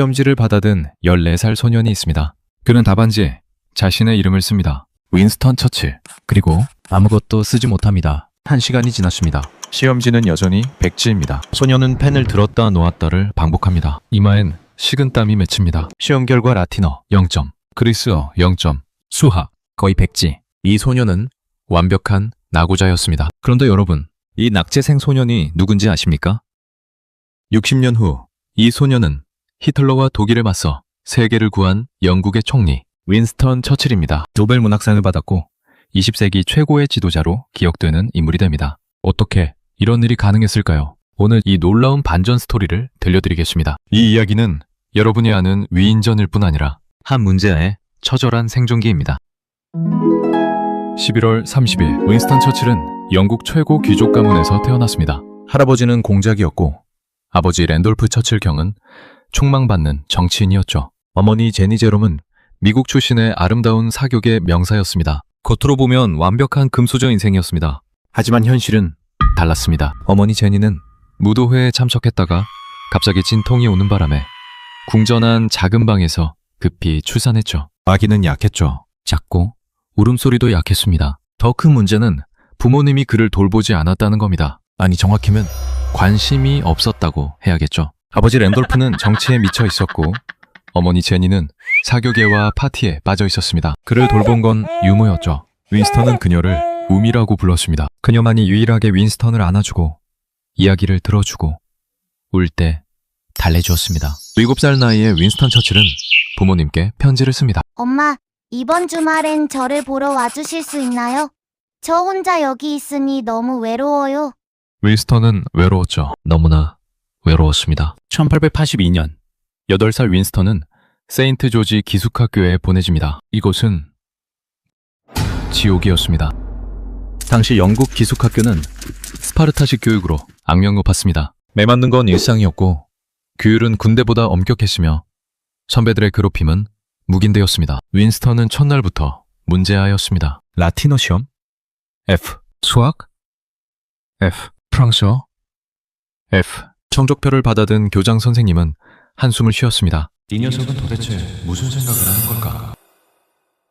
시험지를 받아든 14살 소년이 있습니다. 그는 답안지에 자신의 이름을 씁니다. 윈스턴 처칠. 그리고 아무것도 쓰지 못합니다. 1시간이 지났습니다. 시험지는 여전히 백지입니다. 소년은 펜을 들었다 놓았다를 반복합니다. 이마엔 식은땀이 맺힙니다. 시험 결과 라틴어 0점, 그리스어 0점, 수학 거의 백지. 이 소년은 완벽한 낙오자였습니다. 그런데 여러분, 이 낙제생 소년이 누군지 아십니까? 60년 후 이 소년은 히틀러와 독일에 맞서 세계를 구한 영국의 총리 윈스턴 처칠입니다. 노벨 문학상을 받았고 20세기 최고의 지도자로 기억되는 인물이 됩니다. 어떻게 이런 일이 가능했을까요? 오늘 이 놀라운 반전 스토리를 들려드리겠습니다. 이 이야기는 여러분이 아는 위인전일 뿐 아니라 한 문제아의 처절한 생존기입니다. 11월 30일 윈스턴 처칠은 영국 최고 귀족 가문에서 태어났습니다. 할아버지는 공작이었고 아버지 랜돌프 처칠 경은 촉망받는 정치인이었죠. 어머니 제니 제롬은 미국 출신의 아름다운 사교계 명사였습니다. 겉으로 보면 완벽한 금수저 인생이었습니다. 하지만 현실은 달랐습니다. 어머니 제니는 무도회에 참석했다가 갑자기 진통이 오는 바람에 궁전한 작은 방에서 급히 출산했죠. 아기는 약했죠. 작고 울음소리도 약했습니다. 더 큰 문제는 부모님이 그를 돌보지 않았다는 겁니다. 아니, 정확히는 관심이 없었다고 해야겠죠. 아버지 랜돌프는 정치에 미쳐 있었고 어머니 제니는 사교계와 파티에 빠져 있었습니다. 그를 돌본 건 유모였죠. 윈스턴은 그녀를 우미라고 불렀습니다. 그녀만이 유일하게 윈스턴을 안아주고 이야기를 들어주고 울 때 달래주었습니다. 7살 나이에 윈스턴 처칠은 부모님께 편지를 씁니다. 엄마, 이번 주말엔 저를 보러 와주실 수 있나요? 저 혼자 여기 있으니 너무 외로워요. 윈스턴은 외로웠죠. 너무나 외로웠습니다. 1882년 8살 윈스턴은 세인트 조지 기숙학교에 보내집니다. 이곳은 지옥이었습니다. 당시 영국 기숙학교는 스파르타식 교육으로 악명 높았습니다. 매맞는 건 일상이었고 규율은 군대보다 엄격했으며 선배들의 괴롭힘은 묵인되었습니다. 윈스턴은 첫날부터 문제아였습니다. 라틴어 시험 F, 수학 F, 프랑스어 F. 성적표를 받아든 교장 선생님은 한숨을 쉬었습니다. 이 녀석은 도대체 무슨 생각을 하는 걸까?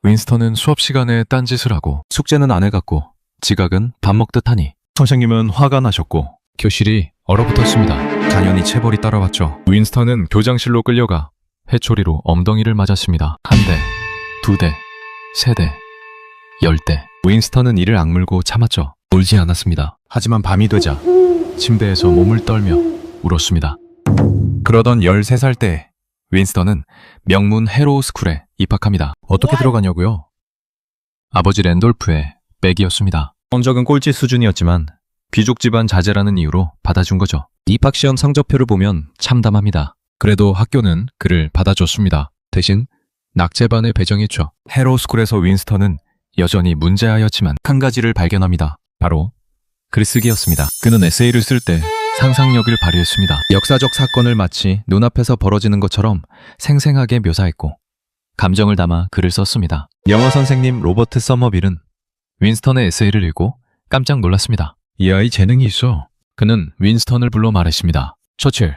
윈스턴은 수업 시간에 딴짓을 하고 숙제는 안 해갔고 지각은 밥 먹듯 하니 선생님은 화가 나셨고 교실이 얼어붙었습니다. 당연히 체벌이 따라왔죠. 윈스턴은 교장실로 끌려가 회초리로 엉덩이를 맞았습니다. 1대, 2대, 3대, 10대. 윈스턴은 이를 악물고 참았죠. 울지 않았습니다. 하지만 밤이 되자 침대에서 몸을 떨며 울었습니다. 그러던 13살 때 윈스턴은 명문 헤로우 스쿨에 입학합니다. 어떻게 들어가냐고요? 아버지 랜돌프의 백이었습니다. 성적은 꼴찌 수준이었지만 귀족 집안 자제라는 이유로 받아준 거죠. 입학시험 성적표를 보면 참담합니다. 그래도 학교는 그를 받아줬습니다. 대신 낙제반에 배정했죠. 헤로우 스쿨에서 윈스턴은 여전히 문제아였지만 한 가지를 발견합니다. 바로 글쓰기였습니다. 그는 에세이를 쓸 때 상상력을 발휘했습니다. 역사적 사건을 마치 눈앞에서 벌어지는 것처럼 생생하게 묘사했고 감정을 담아 글을 썼습니다. 영어 선생님 로버트 서머빌은 윈스턴의 에세이를 읽고 깜짝 놀랐습니다. 이 아이 재능이 있어. 그는 윈스턴을 불러 말했습니다. 처칠,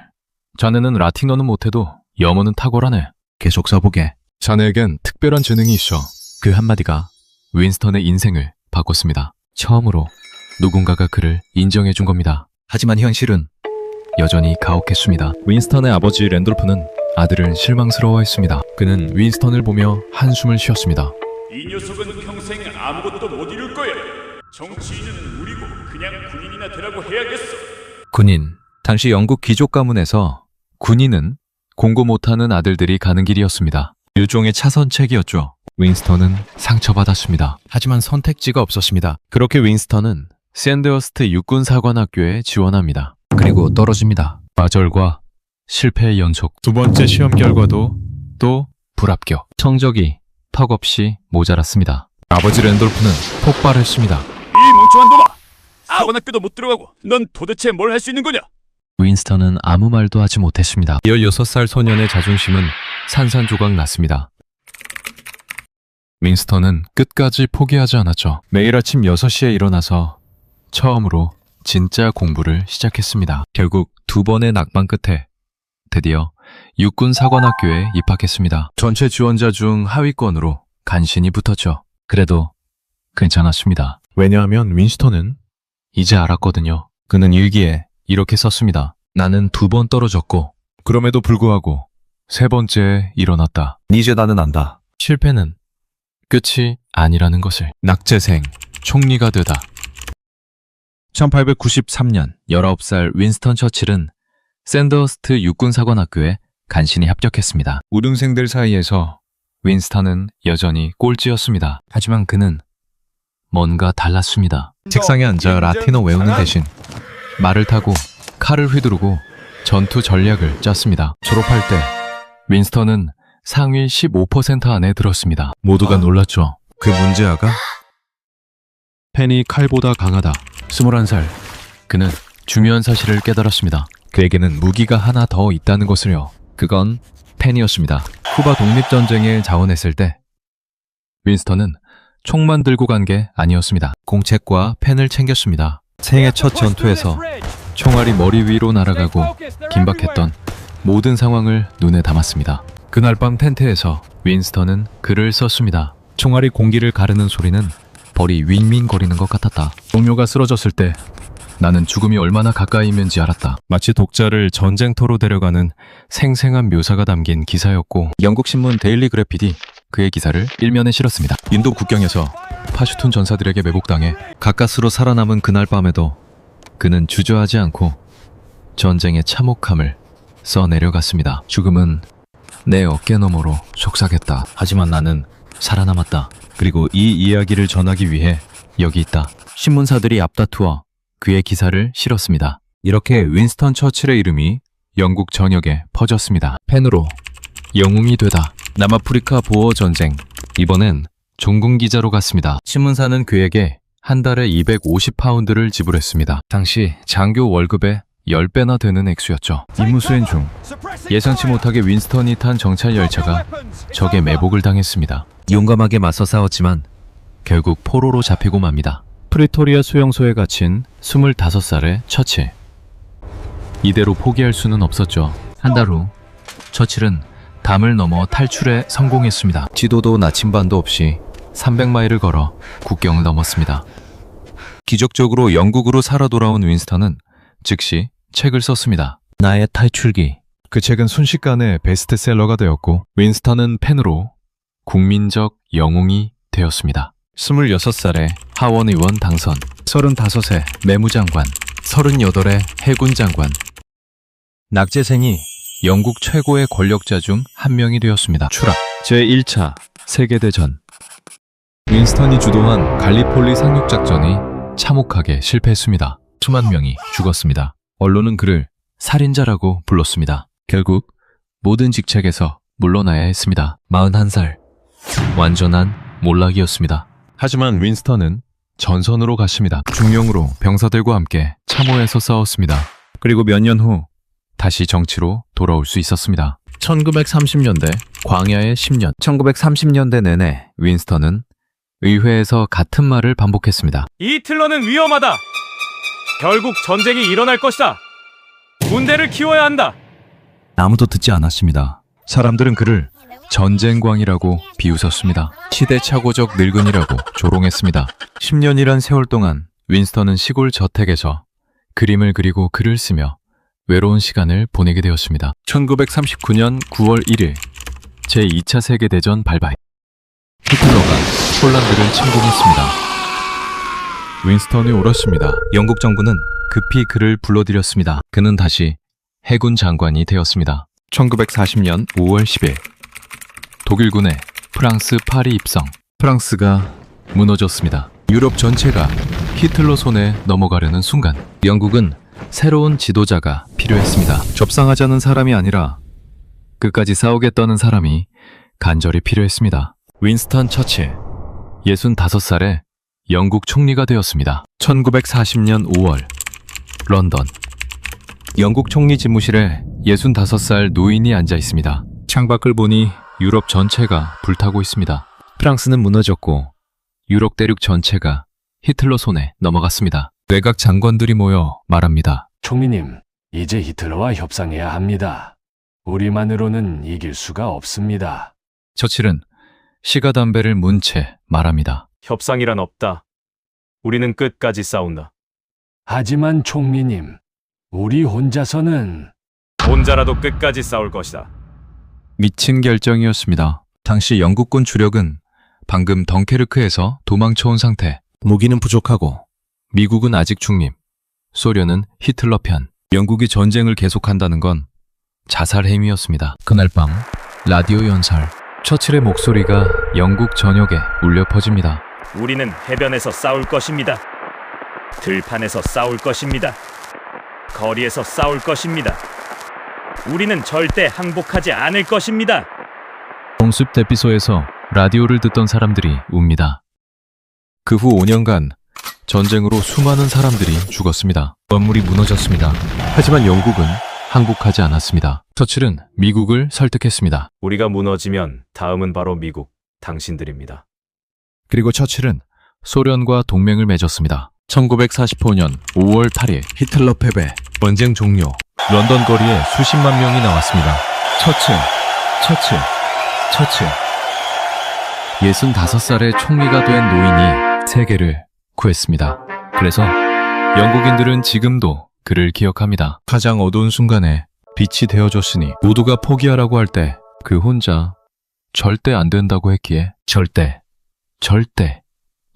자네는 라틴어는 못해도 영어는 탁월하네. 계속 써보게. 자네에겐 특별한 재능이 있어. 그 한마디가 윈스턴의 인생을 바꿨습니다. 처음으로 누군가가 그를 인정해준 겁니다. 하지만 현실은 여전히 가혹했습니다. 윈스턴의 아버지 랜돌프는 아들을 실망스러워했습니다. 그는 윈스턴을 보며 한숨을 쉬었습니다. 이 녀석은 평생 아무것도 못 이룰 거야. 정치인은 무리고 그냥 군인이나 되라고 해야겠어. 군인. 당시 영국 귀족 가문에서 군인은 공부 못하는 아들들이 가는 길이었습니다. 일종의 차선책이었죠. 윈스턴은 상처받았습니다. 하지만 선택지가 없었습니다. 그렇게 윈스턴은 샌드허스트 육군사관학교에 지원합니다. 그리고 떨어집니다. 좌절과 실패의 연속. 두 번째 시험 결과도 또 불합격. 성적이 턱없이 모자랐습니다. 아버지 랜돌프는 폭발했습니다. 이 멍청한 놈아! 사관학교도 못 들어가고 넌 도대체 뭘 할 수 있는 거냐? 윈스턴은 아무 말도 하지 못했습니다. 16살 소년의 자존심은 산산조각 났습니다. 윈스턴은 끝까지 포기하지 않았죠. 매일 아침 6시에 일어나서 처음으로 진짜 공부를 시작했습니다. 결국 2번의 낙방 끝에 드디어 육군 사관학교에 입학했습니다. 전체 지원자 중 하위권으로 간신히 붙었죠. 그래도 괜찮았습니다. 왜냐하면 윈스턴은 이제 알았거든요. 그는 일기에 이렇게 썼습니다. 나는 2번 떨어졌고 그럼에도 불구하고 3번째에 일어났다. 이제 나는 안다. 실패는 끝이 아니라는 것을. 낙제생, 총리가 되다. 1893년 19살 윈스턴 처칠은 샌더스트 육군사관학교에 간신히 합격했습니다. 우등생들 사이에서 윈스턴은 여전히 꼴찌였습니다. 하지만 그는 뭔가 달랐습니다. 책상에 앉아 라틴어 외우는 대신 말을 타고 칼을 휘두르고 전투 전략을 짰습니다. 졸업할 때 윈스턴은 상위 15% 안에 들었습니다. 모두가 놀랐죠. 그 문제아가 펜이 칼보다 강하다. 21살. 그는 중요한 사실을 깨달았습니다. 그에게는 무기가 하나 더 있다는 것을요. 그건 펜이었습니다. 쿠바 독립전쟁에 자원했을 때 윈스턴은 총만 들고 간 게 아니었습니다. 공책과 펜을 챙겼습니다. 생애 첫 전투에서 총알이 머리 위로 날아가고 긴박했던 모든 상황을 눈에 담았습니다. 그날 밤 텐트에서 윈스턴은 글을 썼습니다. 총알이 공기를 가르는 소리는 벌이 윙윙거리는 것 같았다. 동료가 쓰러졌을 때 나는 죽음이 얼마나 가까이 있는지 알았다. 마치 독자를 전쟁터로 데려가는 생생한 묘사가 담긴 기사였고 영국 신문 데일리 그래피디 그의 기사를 일면에 실었습니다. 인도 국경에서 파슈툰 전사들에게 매복당해 가까스로 살아남은 그날 밤에도 그는 주저하지 않고 전쟁의 참혹함을 써내려갔습니다. 죽음은 내 어깨 너머로 속삭였다. 하지만 나는 살아남았다. 그리고 이 이야기를 전하기 위해 여기 있다. 신문사들이 앞다투어 그의 기사를 실었습니다. 이렇게 윈스턴 처칠의 이름이 영국 전역에 퍼졌습니다. 펜으로 영웅이 되다. 남아프리카 보어 전쟁. 이번엔 종군 기자로 갔습니다. 신문사는 그에게 한 달에 250파운드를 지불했습니다. 당시 장교 월급의 10배나 되는 액수였죠. 임무 수행 중 예상치 못하게 윈스턴이 탄 정찰 열차가 적의 매복을 당했습니다. 용감하게 맞서 싸웠지만 결국 포로로 잡히고 맙니다. 프리토리아 수용소에 갇힌 25살의 처칠. 이대로 포기할 수는 없었죠. 한 달 후 처칠은 담을 넘어 탈출에 성공했습니다. 지도도 나침반도 없이 300마일을 걸어 국경을 넘었습니다. 기적적으로 영국으로 살아 돌아온 윈스턴은 즉시 책을 썼습니다. 나의 탈출기. 그 책은 순식간에 베스트셀러가 되었고 윈스턴은 펜으로 국민적 영웅이 되었습니다. 26살에 하원 의원 당선, 35세 내무장관, 38의 해군 장관. 낙제생이 영국 최고의 권력자 중 한 명이 되었습니다. 추락. 제1차 세계대전. 윈스턴이 주도한 갈리폴리 상륙작전이 참혹하게 실패했습니다. 수만 명이 죽었습니다. 언론은 그를 살인자라고 불렀습니다. 결국 모든 직책에서 물러나야 했습니다. 41살. 완전한 몰락이었습니다. 하지만 윈스턴은 전선으로 갔습니다. 중령으로 병사들과 함께 참호에서 싸웠습니다. 그리고 몇 년 후 다시 정치로 돌아올 수 있었습니다. 1930년대 광야의 10년. 1930년대 내내 윈스턴은 의회에서 같은 말을 반복했습니다. 이 틀러는 위험하다. 결국 전쟁이 일어날 것이다. 군대를 키워야 한다. 아무도 듣지 않았습니다. 사람들은 그를 전쟁광이라고 비웃었습니다. 시대착오적 늙은이라고 조롱했습니다. 10년이란 세월 동안 윈스턴은 시골 저택에서 그림을 그리고 글을 쓰며 외로운 시간을 보내게 되었습니다. 1939년 9월 1일 제2차 세계대전 발발. 히틀러가 폴란드를 침공했습니다. 윈스턴이 울었습니다. 영국 정부는 급히 그를 불러들였습니다. 그는 다시 해군 장관이 되었습니다. 1940년 5월 10일 독일군의 프랑스 파리 입성. 프랑스가 무너졌습니다. 유럽 전체가 히틀러 손에 넘어가려는 순간 영국은 새로운 지도자가 필요했습니다. 접상하자는 사람이 아니라 끝까지 싸우겠다는 사람이 간절히 필요했습니다. 윈스턴 처칠, 65살에 영국 총리가 되었습니다. 1940년 5월 런던. 영국 총리 집무실에 65살 노인이 앉아 있습니다. 창밖을 보니 유럽 전체가 불타고 있습니다. 프랑스는 무너졌고 유럽 대륙 전체가 히틀러 손에 넘어갔습니다. 외각 장관들이 모여 말합니다. 총리님, 이제 히틀러와 협상해야 합니다. 우리만으로는 이길 수가 없습니다. 처칠은 시가 담배를 문 채 말합니다. 협상이란 없다. 우리는 끝까지 싸운다. 하지만 총리님, 우리 혼자서는 혼자라도 끝까지 싸울 것이다. 미친 결정이었습니다. 당시 영국군 주력은 방금 덩케르크에서 도망쳐온 상태, 무기는 부족하고 미국은 아직 중립, 소련은 히틀러 편, 영국이 전쟁을 계속한다는 건 자살 행위였습니다. 그날 밤 라디오 연설, 처칠의 목소리가 영국 전역에 울려 퍼집니다. 우리는 해변에서 싸울 것입니다. 들판에서 싸울 것입니다. 거리에서 싸울 것입니다. 우리는 절대 항복하지 않을 것입니다. 공습 대피소에서 라디오를 듣던 사람들이 웁니다. 그 후 5년간 전쟁으로 수많은 사람들이 죽었습니다. 건물이 무너졌습니다. 하지만 영국은 항복하지 않았습니다. 처칠은 미국을 설득했습니다. 우리가 무너지면 다음은 바로 미국, 당신들입니다. 그리고 처칠은 소련과 동맹을 맺었습니다. 1945년 5월 8일 히틀러 패배, 전쟁 종료, 런던 거리에 수십만 명이 나왔습니다. 처칠. 65살의 총리가 된 노인이 세계를 구했습니다. 그래서 영국인들은 지금도 그를 기억합니다. 가장 어두운 순간에 빛이 되어줬으니 모두가 포기하라고 할 때 그 혼자 절대 안 된다고 했기에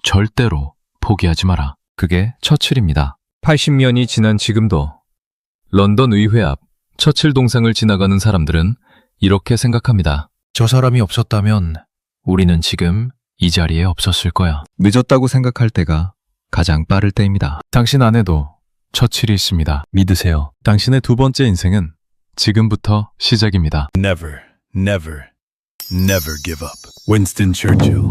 절대로 포기하지 마라. 그게 처칠입니다. 80년이 지난 지금도 런던 의회 앞 처칠 동상을 지나가는 사람들은 이렇게 생각합니다. 저 사람이 없었다면 우리는 지금 이 자리에 없었을 거야. 늦었다고 생각할 때가 가장 빠를 때입니다. 당신 안에도 처칠이 있습니다. 믿으세요. 당신의 두 번째 인생은 지금부터 시작입니다. Never, never, never give up. Winston Churchill.